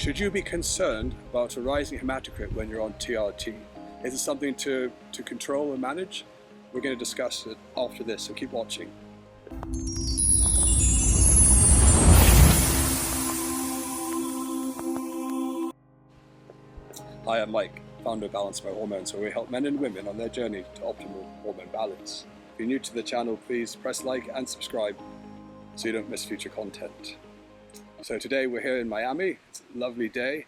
Should you be concerned about a rising hematocrit when you're on TRT? Is it something to control and manage? We're going to discuss it after this, so keep watching. Hi, I'm Mike, founder of Balance My Hormoned, where we help men and women on their journey to optimal hormone balance. If you're new to the channel, please press like and subscribe so you don't miss future content. So today we're here in Miami. It's a lovely day.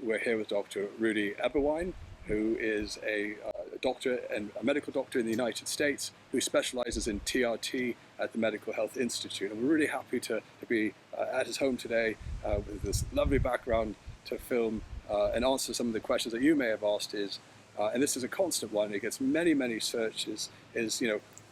We're here with Dr. Eberwein, who is a doctor and a medical doctor in the United States who specializes in TRT at the Medical Health Institute. And we're really happy to be at his home today with this lovely background to film and answer some of the questions that you may have asked. And this is a constant one, it gets many searches,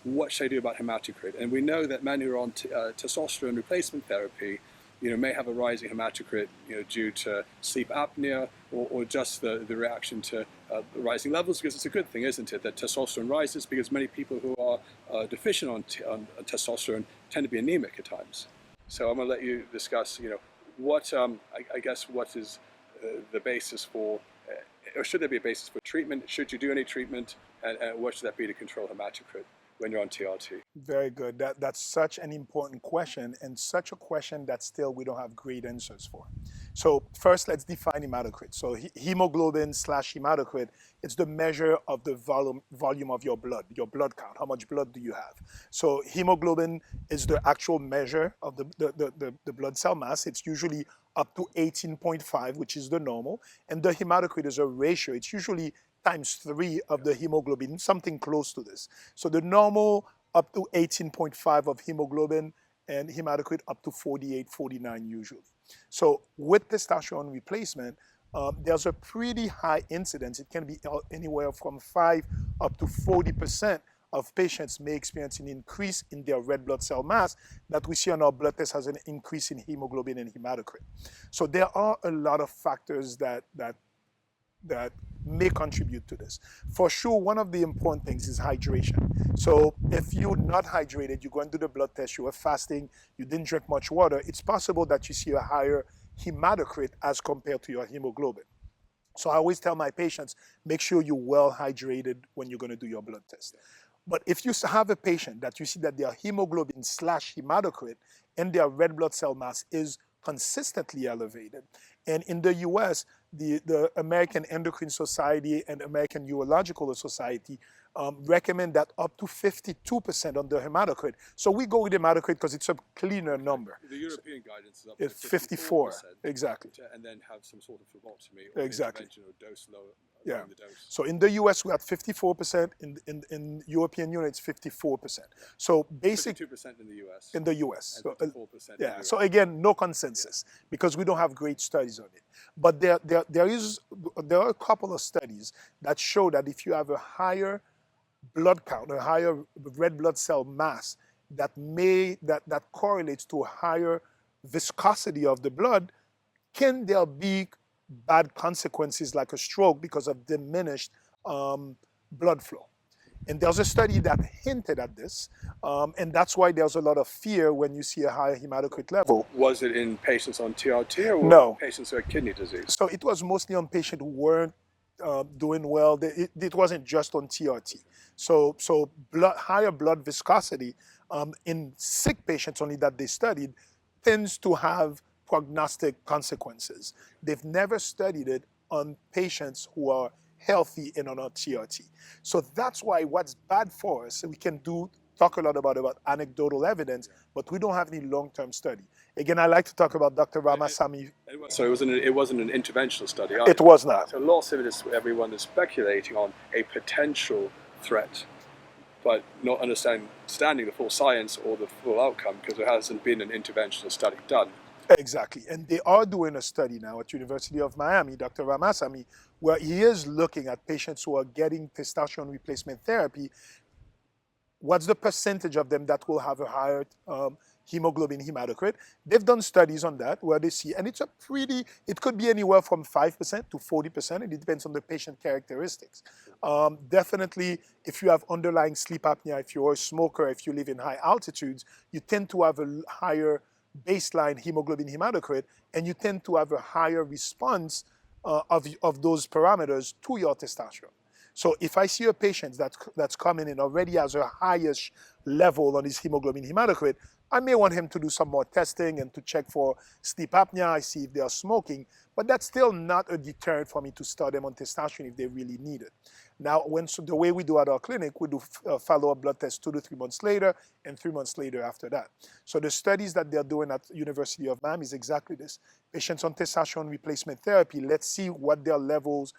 what should I do about hematocrit? And we know that men who are on testosterone replacement therapy may have a rising hematocrit due to sleep apnea or just the reaction to rising levels, because it's a good thing, isn't it, that testosterone rises, because many people who are deficient on testosterone tend to be anemic at times. So I'm going to let you discuss what what is the basis for, or should there be a basis for treatment? Should you do any treatment, and what should that be to control hematocrit when you're on TRT? Very good. That's such an important question, and such a question that still we don't have great answers for. So first, let's define hematocrit. So hemoglobin / hematocrit, it's the measure of the volume of your blood count. How much blood do you have? So hemoglobin is the actual measure of the blood cell mass. It's usually up to 18.5, which is the normal. And the hematocrit is a ratio. It's usually ×3 of the hemoglobin, something close to this. So the normal up to 18.5 of hemoglobin, and hematocrit up to 48, 49 usually. So with testosterone replacement, there's a pretty high incidence. It can be anywhere from 5 up to 40% of patients may experience an increase in their red blood cell mass that we see on our blood test as an increase in hemoglobin and hematocrit. So there are a lot of factors that may contribute to this. For sure, one of the important things is hydration. So if you're not hydrated, you go and do the blood test, you were fasting, you didn't drink much water, it's possible that you see a higher hematocrit as compared to your hemoglobin. So I always tell my patients, make sure you're well hydrated when you're going to do your blood test. But if you have a patient that you see that their hemoglobin / hematocrit and their red blood cell mass is consistently elevated, and in the US, the American Endocrine Society and American Urological Society recommend that up to 52% on the hematocrit. So we go with hematocrit because it's a cleaner number. The European guidance is up it's to 54, exactly. And then have some sort of phlebotomy or intervention or dose lower. Yeah. The dose. So in the US, we have 54%. In European Union, it's 54%. So basic 52% in the US. In the US. And 54% in yeah. Europe. So again, no consensus because we don't have great studies on it. But there are a couple of studies that show that if you have a higher blood count, a higher red blood cell mass, that correlates to a higher viscosity of the blood, can there be bad consequences like a stroke because of diminished blood flow? And there's a study that hinted at this, and that's why there's a lot of fear when you see a higher hematocrit level. Was it in patients on TRT or no. patients who had kidney disease? So it was mostly on patients who weren't doing well. It wasn't just on TRT. So higher blood viscosity in sick patients only that they studied tends to have prognostic consequences. They've never studied it on patients who are healthy and on a TRT. So that's why what's bad for us, and we can talk a lot about anecdotal evidence, but we don't have any long-term study. Again, I like to talk about Dr. Ramasamy. So it wasn't an interventional study either. It was not. So lots of it is everyone is speculating on a potential threat, but not understanding the full science or the full outcome because there hasn't been an interventional study done. Exactly. And they are doing a study now at University of Miami, Dr. Ramasamy, where he is looking at patients who are getting testosterone replacement therapy. What's the percentage of them that will have a higher hemoglobin hematocrit? They've done studies on that where they see, and it could be anywhere from 5% to 40%. It depends on the patient characteristics. Definitely, if you have underlying sleep apnea, if you're a smoker, if you live in high altitudes, you tend to have a higher baseline hemoglobin hematocrit, and you tend to have a higher response of those parameters to your testosterone. So if I see a patient that's coming in already has a highest level on his hemoglobin hematocrit, I may want him to do some more testing and to check for sleep apnea. I see if they are smoking, but that's still not a deterrent for me to start them on testosterone if they really need it. Now, the way we do at our clinic, we do follow-up blood tests 2 to 3 months later and 3 months later after that. So the studies that they're doing at University of Miami is exactly this. Patients on testosterone replacement therapy, let's see what their levels,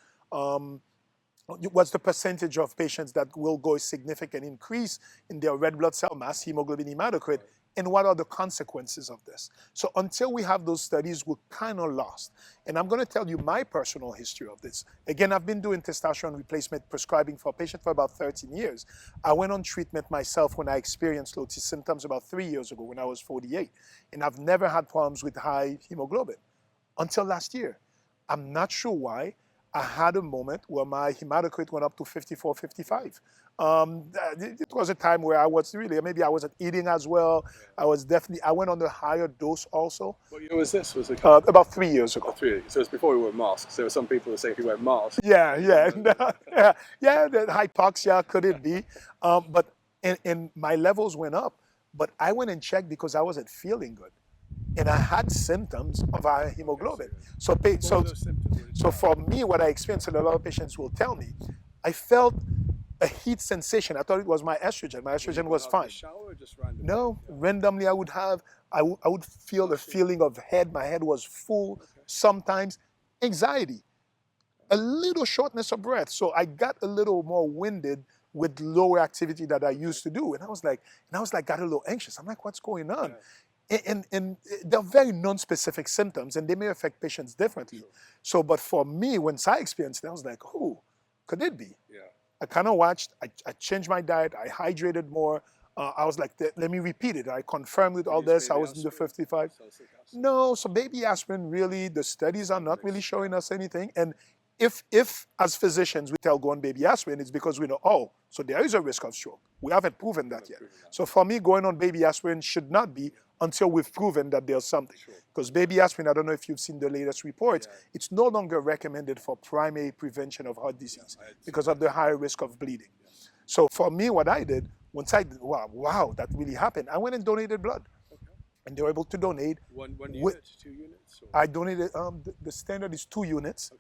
what's the percentage of patients that will go a significant increase in their red blood cell mass, hemoglobin hematocrit, and what are the consequences of this? So until we have those studies, we're kind of lost. And I'm going to tell you my personal history of this. Again, I've been doing testosterone replacement prescribing for patients for about 13 years. I went on treatment myself when I experienced low T symptoms about 3 years ago when I was 48. And I've never had problems with high hemoglobin until last year. I'm not sure why. I had a moment where my hematocrit went up to 54, 55. It was a time where I was really, maybe I wasn't eating as well. I went on a higher dose also. What year was this? Was it about 3 years ago. 3 years. So it's before we wore masks. There were some people who say if you wear masks. Yeah, the hypoxia, could it be? But and my levels went up, but I went and checked because I wasn't feeling good. And I had symptoms of high hemoglobin. So for me, what I experienced, and a lot of patients will tell me, I felt a heat sensation. I thought it was my estrogen. My estrogen was fine. Shower or just randomly? No, randomly I would feel a feeling of head. My head was full. Sometimes anxiety, a little shortness of breath. So I got a little more winded with lower activity that I used to do. And I was like, got a little anxious. I'm like, what's going on? And they're very non-specific symptoms, and they may affect patients differently. Sure. So, but for me, once I experienced it, I was like, who could it be? Yeah. I kind of watched, I changed my diet, I hydrated more. I was like, let me repeat it. I confirmed with all this. I was in the 55. No, so baby aspirin, really, the studies are not really showing us anything. And if as physicians we tell go on baby aspirin, it's because we know, so there is a risk of stroke. We haven't proven that yet. So for me, going on baby aspirin should not be until we've proven that there's something. Because baby aspirin, I don't know if you've seen the latest reports, it's no longer recommended for primary prevention of heart disease because of the higher risk of bleeding. So for me, what I did, once I did, wow, that really happened, I went and donated blood. And they were able to donate. One unit, 2 units? Or? I donated, the standard is 2 units.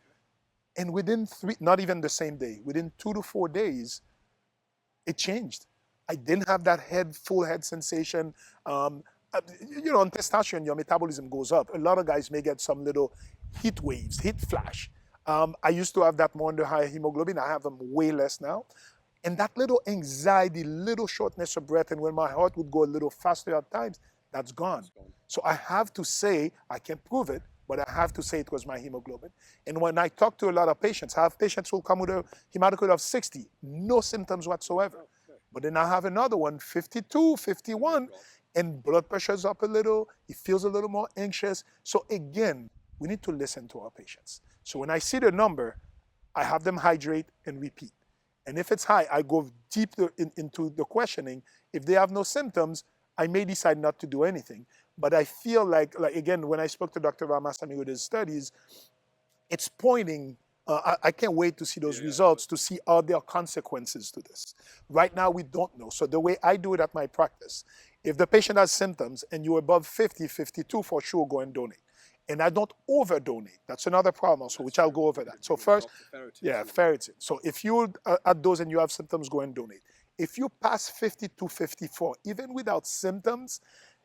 And within 3, not even the same day, within 2 to 4 days, it changed. I didn't have that full head sensation. On testosterone, your metabolism goes up. A lot of guys may get some little heat waves, heat flash. I used to have that more under high hemoglobin. I have them way less now. And that little anxiety, little shortness of breath, and when my heart would go a little faster at times, that's gone. So I have to say, I can't prove it, but I have to say it was my hemoglobin. And when I talk to a lot of patients, I have patients who come with a hematocrit of 60, no symptoms whatsoever. But then I have another one, 52, 51, and blood pressure's up a little, he feels a little more anxious. So again, we need to listen to our patients. So when I see the number, I have them hydrate and repeat. And if it's high, I go deep into the questioning. If they have no symptoms, I may decide not to do anything. But I feel like again, when I spoke to Dr. Ramasamy with his studies, it's pointing, I can't wait to see those results, to see are there consequences to this. Right now, we don't know. So the way I do it at my practice, if the patient has symptoms and you're above 50, 52, for sure, go and donate. And I don't over-donate. That's another problem also, which I'll go over that. So first, ferritin. So if you're at those and you have symptoms, go and donate. If you pass 52, 54, even without symptoms,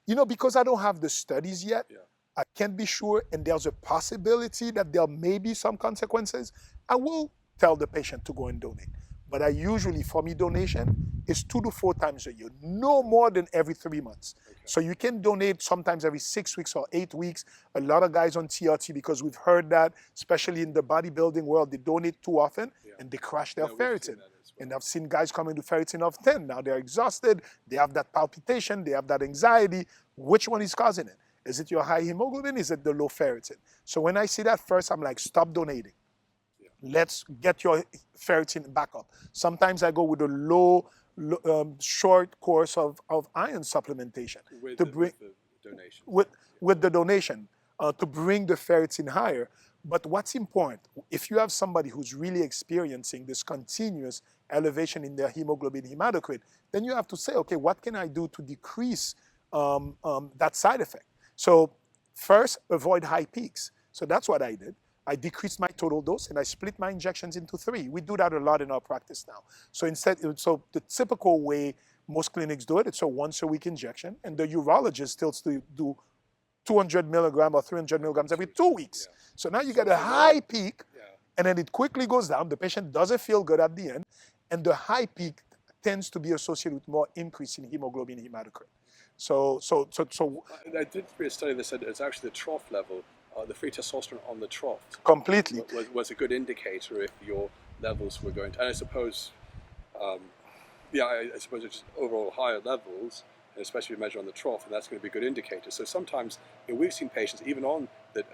because I don't have the studies yet, I can't be sure, and there's a possibility that there may be some consequences, I will tell the patient to go and donate. But I usually, for me, donation is 2 to 4 times a year, no more than every 3 months. So you can donate sometimes every 6 weeks or 8 weeks. A lot of guys on TRT, because we've heard that, especially in the bodybuilding world, they donate too often and they crash their ferritin. And I've seen guys coming to ferritin of 10. Now they're exhausted, they have that palpitation, they have that anxiety. Which one is causing it? Is it your high hemoglobin? Is it the low ferritin? So when I see that first, I'm like, stop donating. Let's get your ferritin back up. Sometimes I go with a low, short course of iron supplementation to bring. donation. with the donation to bring the ferritin higher. But what's important, if you have somebody who's really experiencing this continuous elevation in their hemoglobin hematocrit, then you have to say, okay, what can I do to decrease that side effect? So first, avoid high peaks. So that's what I did. I decreased my total dose and I split my injections into 3. We do that a lot in our practice now. So so the typical way most clinics do it, it's a once-a-week injection, and the urologist still do 200 milligram or 300 milligrams every 2 weeks. Yeah. So now you get a high peak, Yeah. and then it quickly goes down. The patient doesn't feel good at the end, and the high peak tends to be associated with more increase in hemoglobin hematocrit. So I did read a study that said it's actually the trough level, the free testosterone on the trough, completely was a good indicator if your levels were going to. And I suppose, I suppose it's just overall higher levels, and especially measure on the trough, and that's going to be a good indicator. So sometimes we've seen patients, even on that,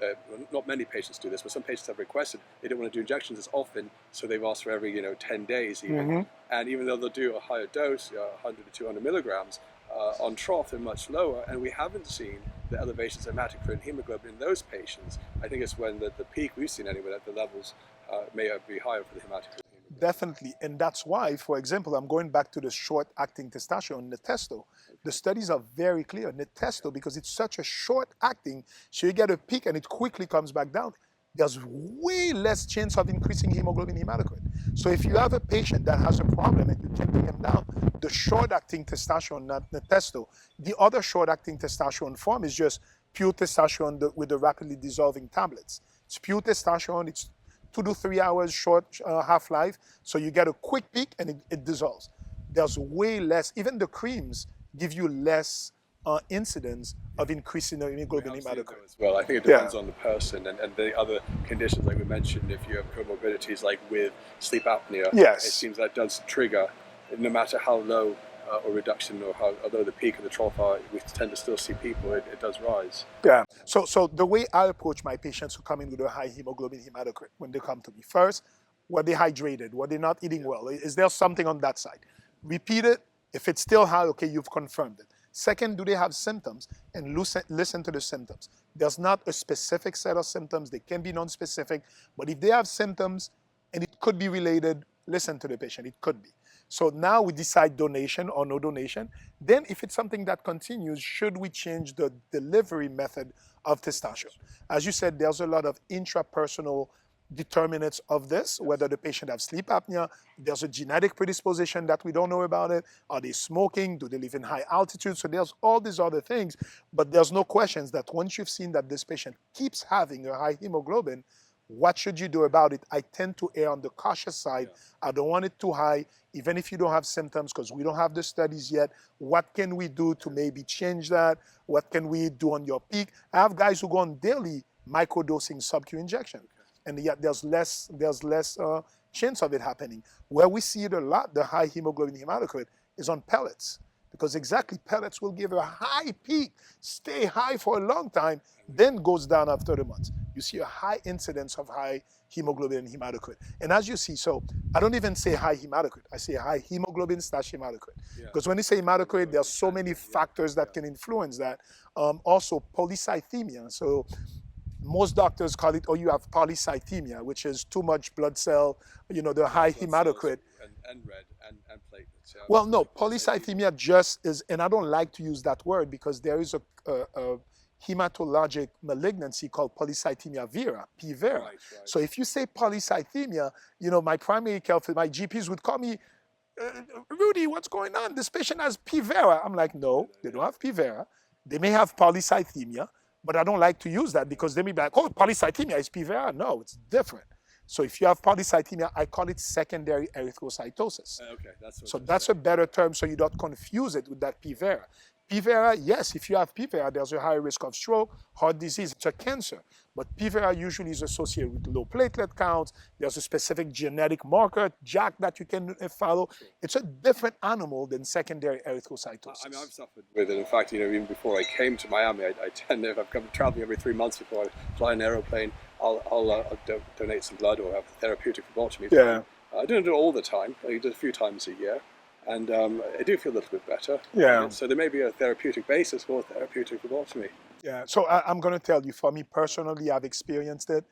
not many patients do this, but some patients have requested they don't want to do injections as often, so they've asked for every 10 days even. And even though they'll do a higher dose, 100 to 200 milligrams, on trough they're much lower, and we haven't seen the elevations of hematocrit and hemoglobin in those patients. I think it's when the peak we've seen anyway, that the levels may be higher for the hematocrit. Definitely, and that's why, for example, I'm going back to the short-acting testosterone, Testo. The studies are very clear. Testo, because it's such a short-acting, so you get a peak and it quickly comes back down. There's way less chance of increasing hemoglobin hematocrit. So if you have a patient that has a problem and you can bring him down, the short-acting testosterone, not Testo. The other short-acting testosterone form is just pure testosterone with the rapidly dissolving tablets. It's pure testosterone. It's 2 to 3 hours short half-life, so you get a quick peak and it dissolves. There's way less, even the creams give you less incidence of increasing the hemoglobin hematocrit. As well, I think it depends on the person and the other conditions, like we mentioned. If you have comorbidities like with sleep apnea, yes, it seems that does trigger, no matter how low or reduction or how although the peak of the trough are, we tend to still see people, it does rise. Yeah. So the way I approach my patients who come in with a high hemoglobin hematocrit when they come to me, first, were they hydrated? Were they not eating well? Is there something on that side? Repeat it. If it's still high, okay, you've confirmed it. Second, do they have symptoms? And listen to the symptoms. There's not a specific set of symptoms. They can be non-specific. But if they have symptoms and it could be related, listen to the patient. It could be. So now we decide donation or no donation. Then if it's something that continues, should we change the delivery method of testosterone? As you said, there's a lot of intrapersonal determinants of this, whether the patient has sleep apnea, there's a genetic predisposition that we don't know about it, are they smoking, do they live in high altitude? So there's all these other things, but there's no questions that once you've seen that this patient keeps having a high hemoglobin, what should you do about it? I tend to err on the cautious side. I don't want it too high, even if you don't have symptoms, because we don't have the studies yet. What can we do to maybe change that? What can we do on your peak? I have guys who go on daily microdosing sub-Q injection, and yet there's less chance of it happening. Where we see it a lot, the high hemoglobin hematocrit, is on pellets, because exactly pellets will give a high peak, stay high for a long time, then goes down after the months. You see a high incidence of high hemoglobin and hematocrit. And as you see, so I don't even say high hematocrit, I say high hemoglobin / hematocrit. Because when you say hematocrit, there's so many factors that can influence that. Also polycythemia. So most doctors call it, you have polycythemia, which is too much blood cell, the high hematocrit. And red and platelets. Yeah. Well, no, polycythemia just is, and I don't like to use that word because there is a hematologic malignancy called polycythemia vera, P. vera. Right. So if you say polycythemia, my primary care, my GPs would call me, Rudy, what's going on? This patient has P. vera. I'm like, no, they don't have P. vera. They may have polycythemia, but I don't like to use that because they may be like, oh, polycythemia is P. vera. No, it's different. So if you have polycythemia, I call it secondary erythrocytosis. Okay, that's a better term so you don't confuse it with that P. vera. P. vera, yes, if you have P. vera, there's a higher risk of stroke, heart disease, it's a cancer. But P. vera usually is associated with low platelet counts. There's a specific genetic marker, JAK, that you can follow. It's a different animal than secondary erythrocytosis. I mean, I've suffered with it. In fact, even before I came to Miami, I tend to, if I'm traveling every 3 months before I fly an aeroplane, I'll donate some blood or have a therapeutic phlebotomy. Yeah. I don't do it all the time. I do it a few times a year. and I do feel a little bit better. Yeah. So there may be a therapeutic basis for therapeutic phlebotomy. Yeah. So I'm going to tell you, for me personally, I've experienced it.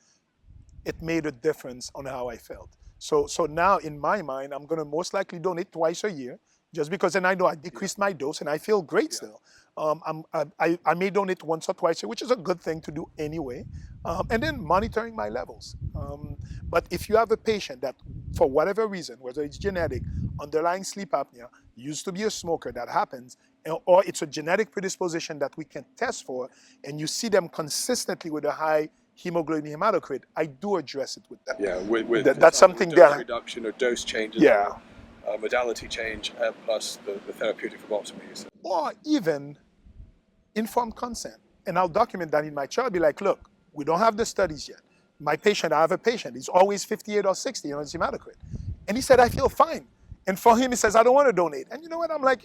It made a difference on how I felt. So now in my mind, I'm going to most likely donate twice a year, just because then I know I decreased my dose and I feel great still. I may donate once or twice a year, which is a good thing to do anyway. And then monitoring my levels. But if you have a patient that, for whatever reason, whether it's genetic, underlying sleep apnea, used to be a smoker, that happens, or it's a genetic predisposition that we can test for, and you see them consistently with a high hemoglobin hematocrit, I do address it with them. Yeah, with that's something dose that reduction or dose changes. Yeah. Or modality change plus the therapeutic phlebotomies. Or even informed consent. And I'll document that in my chart. Be like, look, we don't have the studies yet. My patient, I have a patient, he's always 58 or 60 on his hematocrit. And he said, I feel fine. And for him, he says, I don't want to donate. And you know what? I'm like,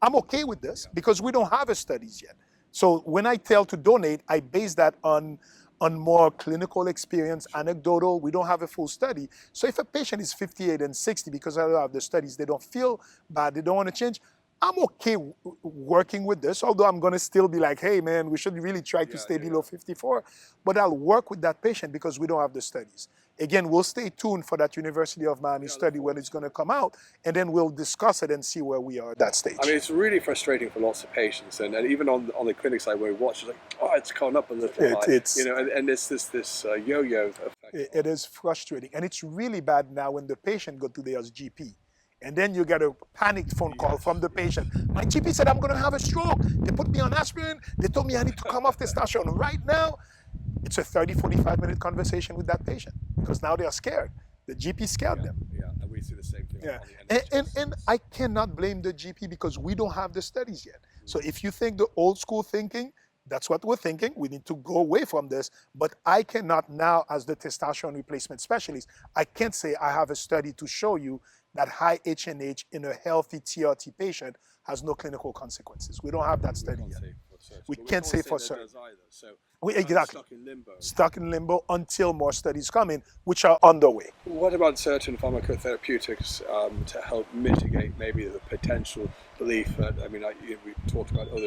I'm okay with this because we don't have a studies yet. So when I tell to donate, I base that on more clinical experience, anecdotal. We don't have a full study. So if a patient is 58 and 60 because I don't have the studies, they don't feel bad, they don't want to change, I'm okay working with this, although I'm going to still be like, hey, man, we should really try to stay below 54. But I'll work with that patient because we don't have the studies. Again, we'll stay tuned for that University of Miami study when it's going to come out, and then we'll discuss it and see where we are at that stage. I mean, it's really frustrating for lots of patients, and even on the clinic side where we watch, it's like, oh, it's gone up a little. And it's this yo-yo effect. It is frustrating, and it's really bad now when the patient go to their GP. And then you get a panicked phone call from the patient. My GP said I'm going to have a stroke. They put me on aspirin. They told me I need to come off testosterone right now. It's a 30, 45-minute conversation with that patient because now they are scared. The GP scared them. Yeah, and we see the same thing. Yeah, and I cannot blame the GP because we don't have the studies yet. So if you think the old school thinking, that's what we're thinking. We need to go away from this. But I cannot now, as the testosterone replacement specialist, I can't say I have a study to show you that high HNH in a healthy TRT patient has no clinical consequences. We don't have that study yet. We can't say for certain. Exactly. Stuck in limbo until more studies come in, which are underway. What about certain pharmacotherapeutics to help mitigate maybe the potential belief that, I mean, we talked about, oh,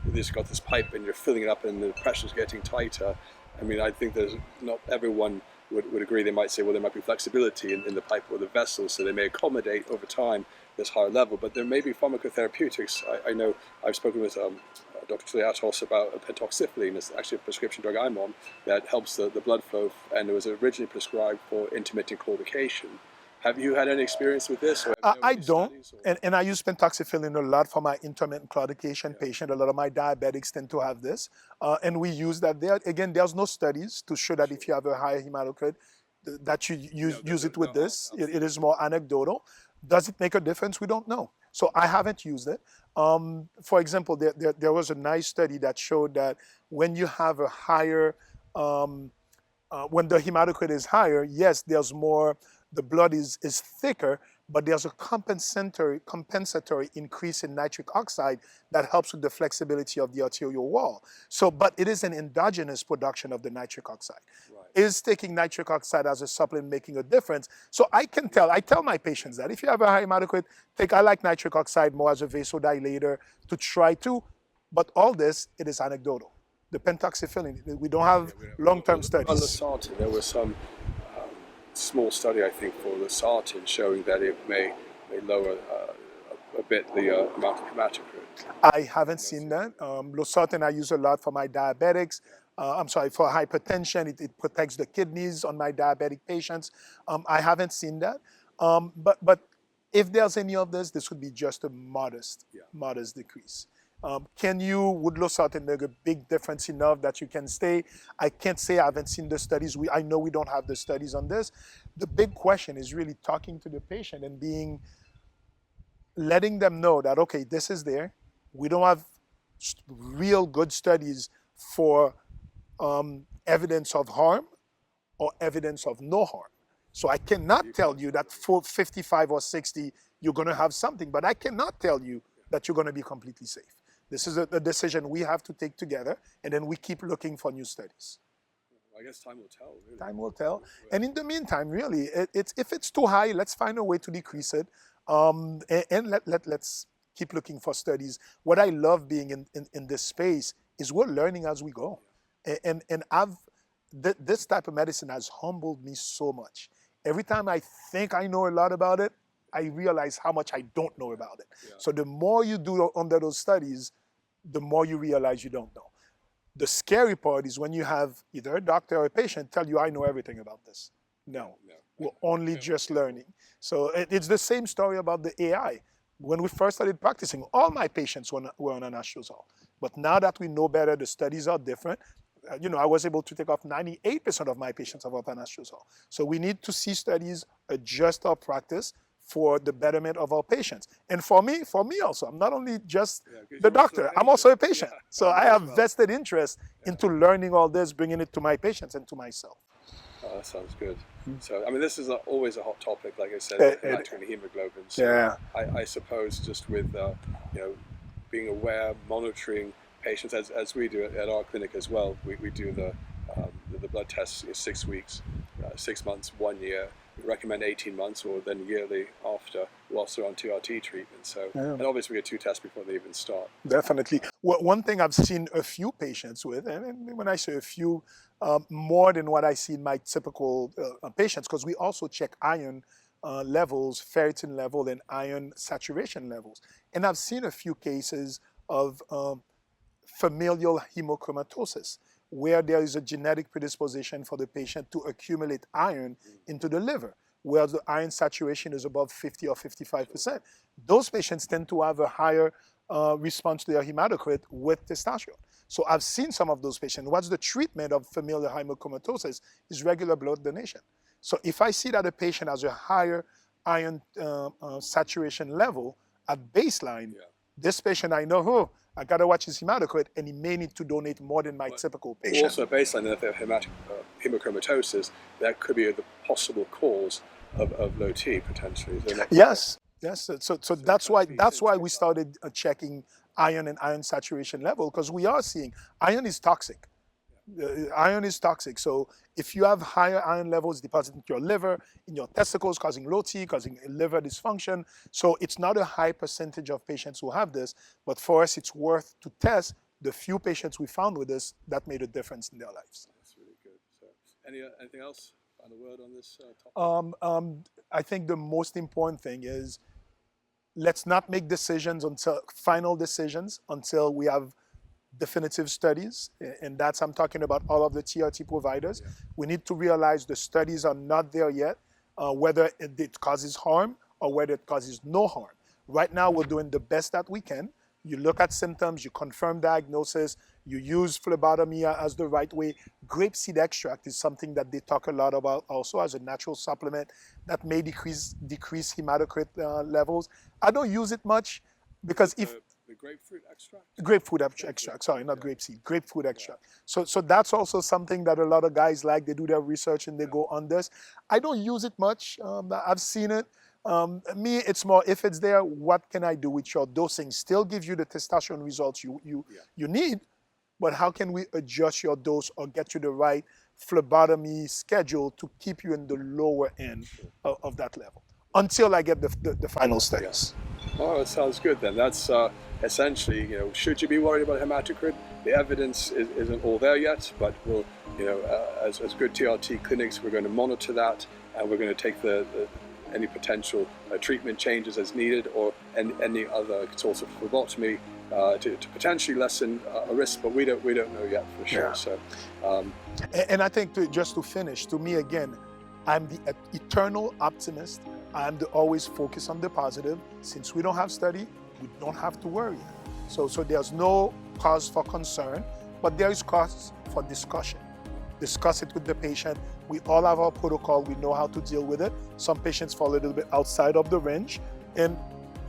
this got this pipe and you're filling it up and the pressure's getting tighter. I mean, I think there's not everyone would agree. They might say, well, there might be flexibility in the pipe or the vessel, so they may accommodate over time this higher level. But there may be pharmacotherapeutics. I know I've spoken with Dr. Atos about pentoxifylline. It's actually a prescription drug I'm on that helps the blood flow, and it was originally prescribed for intermittent claudication. Have you had any experience with this? I don't, and I use pentoxifylline a lot for my intermittent claudication patient. A lot of my diabetics tend to have this, and we use that there. Again, there's no studies to show that if you have a higher hematocrit, that you use it with this. It is more anecdotal. Does it make a difference? We don't know. So I haven't used it. For example, there was a nice study that showed that when you have a higher, when the hematocrit is higher, yes, there's more, the blood is thicker, but there's a compensatory increase in nitric oxide that helps with the flexibility of the arterial wall. So, but it is an endogenous production of the nitric oxide. Right. Is taking nitric oxide as a supplement making a difference? So I tell my patients that if you have a high hematocrit, I like nitric oxide more as a vasodilator to try to, but all this, it is anecdotal. The pentoxifylline, we don't have long-term studies. On the Sartin, there was some small study, I think, for the Sartin showing that it may lower a bit the amount of hematocrit. I haven't seen that. Losartan I use a lot for my diabetics. For hypertension. It protects the kidneys on my diabetic patients. I haven't seen that. But if there's any of this would be just a modest decrease. Would losartan make a big difference enough that you can stay? I can't say. I haven't seen the studies. I know we don't have the studies on this. The big question is really talking to the patient and letting them know that, okay, this is there. We don't have real good studies for evidence of harm or evidence of no harm. So I cannot tell you that for 55 or 60, you're going to have something, but I cannot tell you that you're going to be completely safe. This is a decision we have to take together, and then we keep looking for new studies. I guess time will tell. Really. Time will tell. And in the meantime, really, if it's too high, let's find a way to decrease it. Let's keep looking for studies. What I love being in this space is we're learning as we go. And this type of medicine has humbled me so much. Every time I think I know a lot about it, I realize how much I don't know about it. Yeah. So the more you do under those studies, the more you realize you don't know. The scary part is when you have either a doctor or a patient tell you, I know everything about this. No, we're only just learning. So it's the same story about the AI. When we first started practicing, all my patients were on anastrozole. But now that we know better, the studies are different. I was able to take off 98% of my patients off anastrozole. So we need to see studies adjust our practice for the betterment of our patients. And for me also, I'm not only just the doctor, I'm also a patient. Yeah, so I have vested interest into learning all this, bringing it to my patients and to myself. Oh, that sounds good. So, I mean, this is always a hot topic, like I said, hematocrit and hemoglobin. So yeah. I suppose just with, being aware, monitoring patients, as we do at our clinic as well, we do the blood tests 6 weeks, 6 months, 1 year. We recommend 18 months or then yearly after whilst they're on TRT treatment. So, and obviously we get 2 tests before they even start. Definitely. One thing I've seen a few patients with, and when I say a few, more than what I see in my typical patients, because we also check iron levels, ferritin level, and iron saturation levels. And I've seen a few cases of familial hemochromatosis, where there is a genetic predisposition for the patient to accumulate iron into the liver, where the iron saturation is above 50 or 55%. Those patients tend to have a higher response to their hematocrit with testosterone. So I've seen some of those patients. What's the treatment of familial hemochromatosis is regular blood donation. So if I see that a patient has a higher iron saturation level at baseline, this patient I know, I gotta watch his hematocrit, and he may need to donate more than my typical patient. Also, baseline, if they have hemochromatosis, that could be the possible cause of low T potentially. Yes. So that's why we started checking iron and iron saturation level, because we are seeing iron is toxic. Iron is toxic. So if you have higher iron levels deposited in your liver, in your testicles, causing low T, causing liver dysfunction. So it's not a high percentage of patients who have this, but for us, it's worth to test the few patients we found with this that made a difference in their lives. That's really good. So anything else? Final word on this topic? I think the most important thing is let's not make final decisions until we have definitive studies, and I'm talking about all of the TRT providers. We need to realize the studies are not there yet, whether it causes harm or whether it causes no harm. Right now, we're doing the best that we can. You look at symptoms, you confirm diagnosis, you use phlebotomy as the right way. Grapeseed extract is something that they talk a lot about also as a natural supplement that may decrease hematocrit levels. I don't use it much because the grapefruit extract? Grapefruit extract, sorry, not grapeseed, grapefruit extract. So that's also something that a lot of guys like. They do their research and they go on this. I don't use it much. I've seen it. Me, it's more, if it's there, what can I do with your dosing? Still give you the testosterone results you need, but how can we adjust your dose or get you the right phlebotomy schedule to keep you in the lower end of that level until I get the final studies. Oh, that sounds good then. That's essentially, should you be worried about hematocrit? The evidence isn't all there yet, but we'll, as good TRT clinics, we're going to monitor that, and we're going to take any potential treatment changes as needed, or any other sorts of phlebotomy to potentially lessen a risk, but we don't know yet for sure. Yeah. So, and I think just to finish, to me again, I'm the eternal optimist. I'm always focused on the positive. Since we don't have study, we don't have to worry. So there's no cause for concern, but there is cause for discussion. Discuss it with the patient. We all have our protocol. We know how to deal with it. Some patients fall a little bit outside of the range, and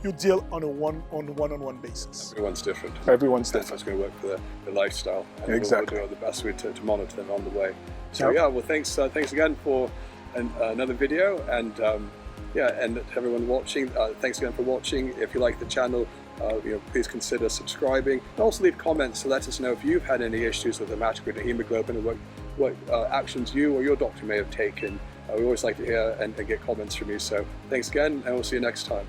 you deal on a one-on-one basis. Everyone's different. Everyone's That's different. what's going to work for their lifestyle. And Exactly. we'll do the best way to monitor them on the way. So yeah, well, thanks again for another video, and and everyone watching, thanks again for watching. If you like the channel, please consider subscribing, and also leave comments to let us know if you've had any issues with hematocrit and hemoglobin, and what actions you or your doctor may have taken. We always like to hear and get comments from you. So thanks again, and we'll see you next time.